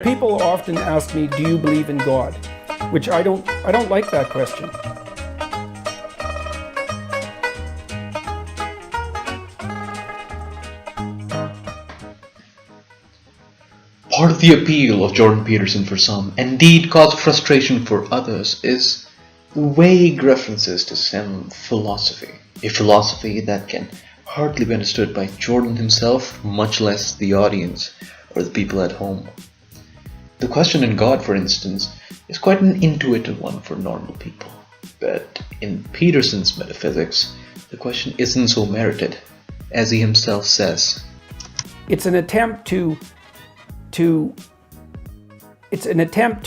People often ask me, do you believe in God? Which I don't like that question. Part of the appeal of Jordan Peterson for some, and indeed cause of frustration for others, is vague references to some philosophy. A philosophy that can hardly be understood by Jordan himself, much less the audience or the people at home. The question in God, for instance, is quite an intuitive one for normal people. But in Peterson's metaphysics, the question isn't so merited, as he himself says. It's an attempt to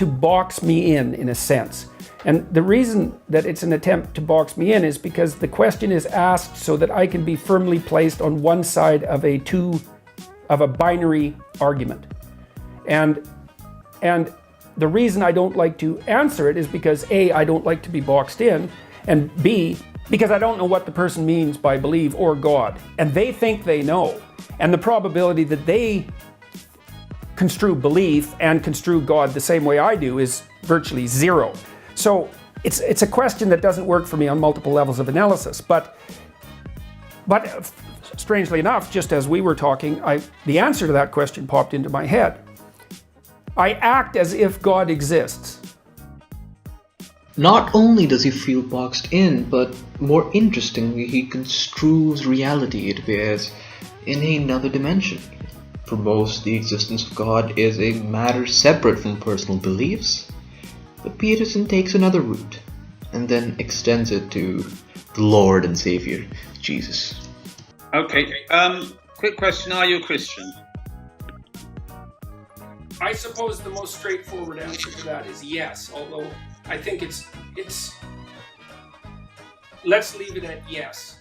box me in a sense. And the reason that it's an attempt to box me in is because the question is asked so that I can be firmly placed on one side of a binary argument. And the reason I don't like to answer it is because A, I don't like to be boxed in, and B, because I don't know what the person means by believe or God. And they think they know. And the probability that they construe belief and construe God the same way I do is virtually zero. So it's a question that doesn't work for me on multiple levels of analysis. But strangely enough, just as we were talking, the answer to that question popped into my head. I act as if God exists. Not only does he feel boxed in, but more interestingly, he construes reality, it appears, in another dimension. For most, the existence of God is a matter separate from personal beliefs, but Peterson takes another route, and then extends it to the Lord and Savior, Jesus. Okay, quick question, are you a Christian? I suppose the most straightforward answer to that is yes, although I think it's let's leave it at yes.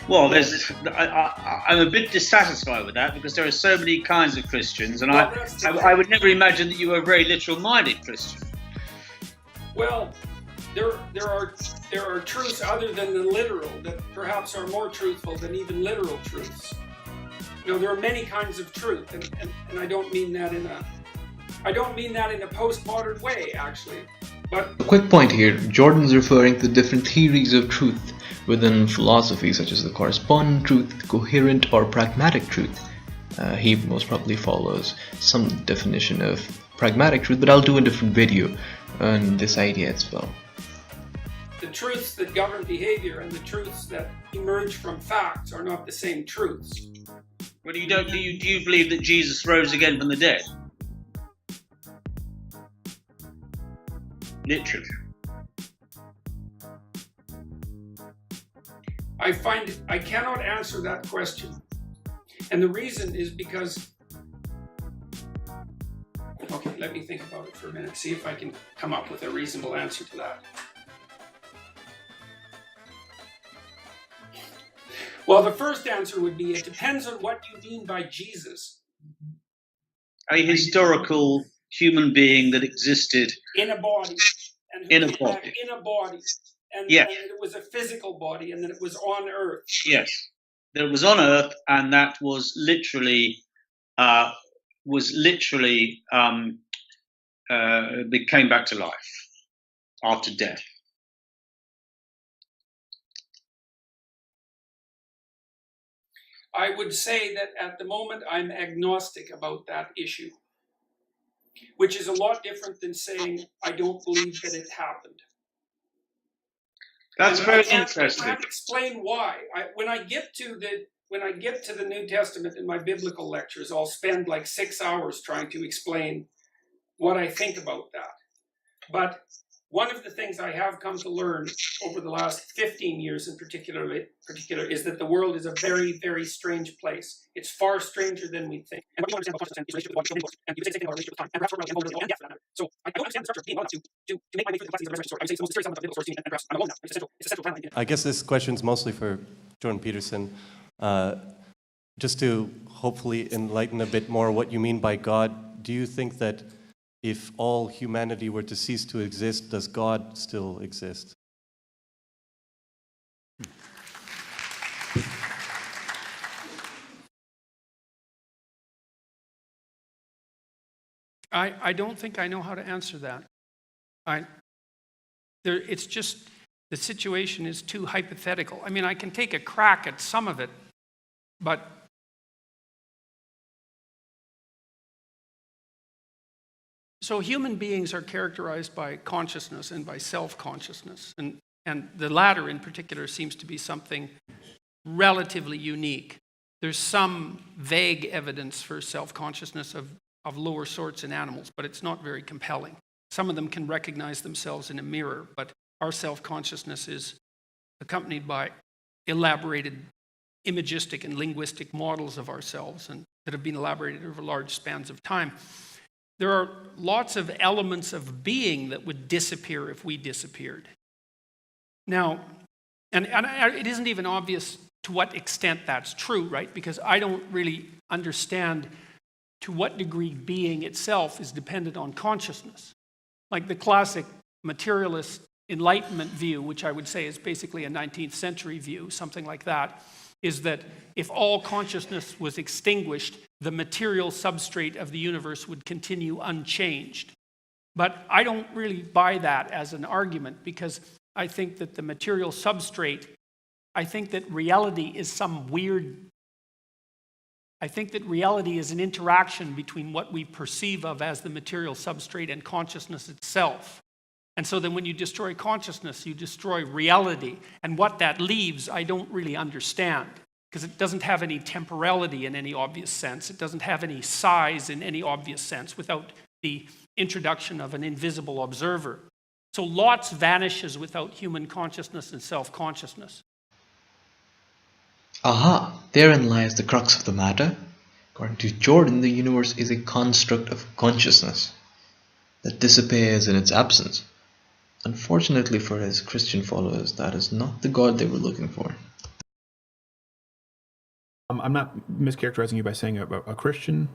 Well, I'm a bit dissatisfied with that because there are so many kinds of Christians, and I would never imagine that you were a very literal-minded Christian. Well, there are truths other than the literal that perhaps are more truthful than even literal truths. You know, there are many kinds of truth, and I don't mean that in a postmodern way, actually. But a quick point here, Jordan's referring to different theories of truth within philosophy, such as the correspondent truth, coherent or pragmatic truth. He most probably follows some definition of pragmatic truth, but I'll do a different video on this idea as well. The truths that govern behavior and the truths that emerge from facts are not the same truths. Well, do you believe that Jesus rose again from the dead? Literally. I cannot answer that question. And the reason is because, okay, let me think about it for a minute, see if I can come up with a reasonable answer to that. Well, the first answer would be, it depends on what you mean by Jesus. A historical human being that existed in a body. And in a body. In a body. And, yes. And it was a physical body, and that it was on Earth. Yes. That it was on Earth, and that was literally came back to life after death. I would say that at the moment I'm agnostic about that issue, which is a lot different than saying I don't believe that it happened. That's very interesting. I can't explain why. When I get to the New Testament in my biblical lectures, I'll spend like 6 hours trying to explain what I think about that. But one of the things I have come to learn over the last 15 years in particular is that the world is a very, very strange place. It's far stranger than we think. And what you understand about consciousness is relationship to the body and you say the same thing about relationship with time, and perhaps and vulnerability and death for that matter. So I don't understand the structure of being well enough to make my way through the complexities of the resurrection story. I would say it's the most mysterious element of the biblical story to me, and perhaps I'm alone now. It's essential timeline. I guess this question's mostly for Jordan Peterson. Just to hopefully enlighten a bit more what you mean by God, do you think that if all humanity were to cease to exist, does God still exist? I don't think I know how to answer that. It's just, the situation is too hypothetical. I mean, I can take a crack at some of it, but so human beings are characterized by consciousness and by self-consciousness, and the latter in particular seems to be something relatively unique. There's some vague evidence for self-consciousness of lower sorts in animals, but it's not very compelling. Some of them can recognize themselves in a mirror, but our self-consciousness is accompanied by elaborated imagistic and linguistic models of ourselves and that have been elaborated over large spans of time. There are lots of elements of being that would disappear if we disappeared. Now, and it isn't even obvious to what extent that's true, right? Because I don't really understand to what degree being itself is dependent on consciousness. Like the classic materialist Enlightenment view, which I would say is basically a 19th century view, something like that, is that if all consciousness was extinguished, the material substrate of the universe would continue unchanged. But I don't really buy that as an argument, because I think that the material substrate, I think that reality is I think that reality is an interaction between what we perceive of as the material substrate and consciousness itself. And so then when you destroy consciousness, you destroy reality. And what that leaves, I don't really understand, because it doesn't have any temporality in any obvious sense. It doesn't have any size in any obvious sense without the introduction of an invisible observer. So lots vanishes without human consciousness and self-consciousness. Aha, therein lies the crux of the matter. According to Jordan, the universe is a construct of consciousness that disappears in its absence. Unfortunately for his Christian followers, that is not the God they were looking for. I'm not mischaracterizing you by saying a Christian.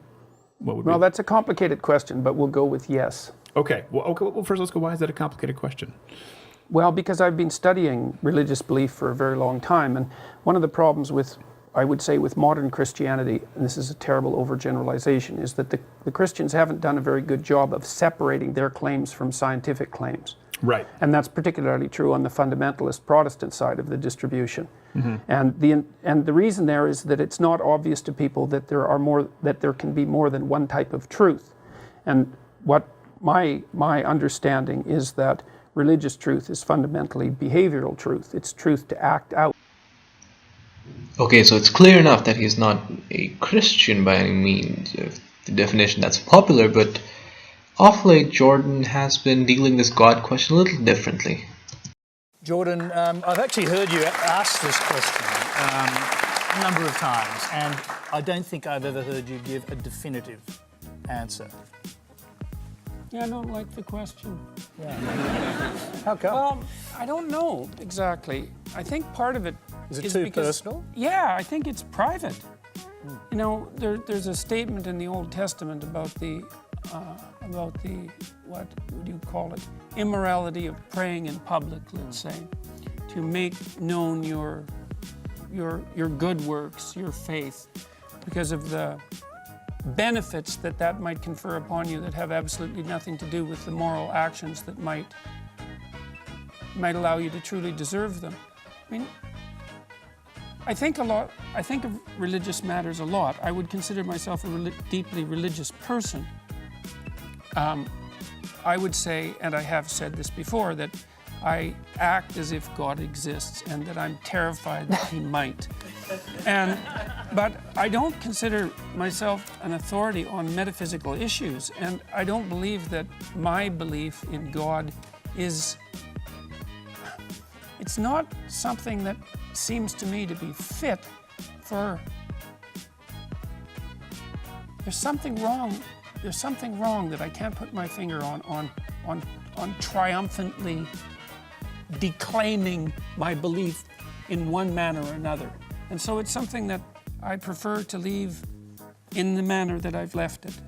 What would Well, be? that's a complicated question, but we'll go with yes. Okay. Well, first let's go. Why is that a complicated question? Well, because I've been studying religious belief for a very long time, and one of the problems with, I would say, with modern Christianity, and this is a terrible overgeneralization, is that the Christians haven't done a very good job of separating their claims from scientific claims. Right. And that's particularly true on the fundamentalist Protestant side of the distribution. Mm-hmm. And the reason there is that it's not obvious to people that there can be more than one type of truth. And what my understanding is that religious truth is fundamentally behavioral truth. It's truth to act out. Okay, so it's clear enough that he's not a Christian by any means, the definition that's popular, but of late Jordan has been dealing this God question a little differently. Jordan, I've actually heard you ask this question a number of times, and I don't think I've ever heard you give a definitive answer. Yeah, I don't like the question. Yeah. How come? Well, I don't know exactly. I think part of it is is too because, personal? Yeah, I think it's private. You know, there's a statement in the Old Testament about the what would you call it? Immorality of praying in public, let's say, to make known your good works, your faith, because of the benefits that might confer upon you that have absolutely nothing to do with the moral actions that might allow you to truly deserve them. I mean, I think of religious matters a lot. I would consider myself a deeply religious person. I would say, and I have said this before, that I act as if God exists and that I'm terrified that he might. But I don't consider myself an authority on metaphysical issues, and I don't believe that my belief in God it's not something that seems to me to be fit for, there's something wrong that I can't put my finger on triumphantly declaiming my belief in one manner or another. And so it's something that I prefer to leave in the manner that I've left it.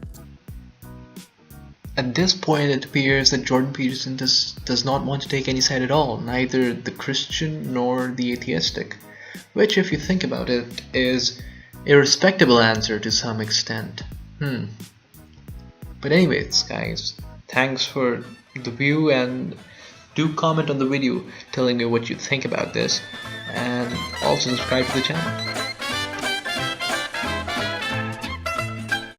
At this point, it appears that Jordan Peterson does not want to take any side at all, neither the Christian nor the atheistic, which, if you think about it, is a respectable answer to some extent. But anyways, guys, thanks for the view, and do comment on the video telling me what you think about this, and also subscribe to the channel.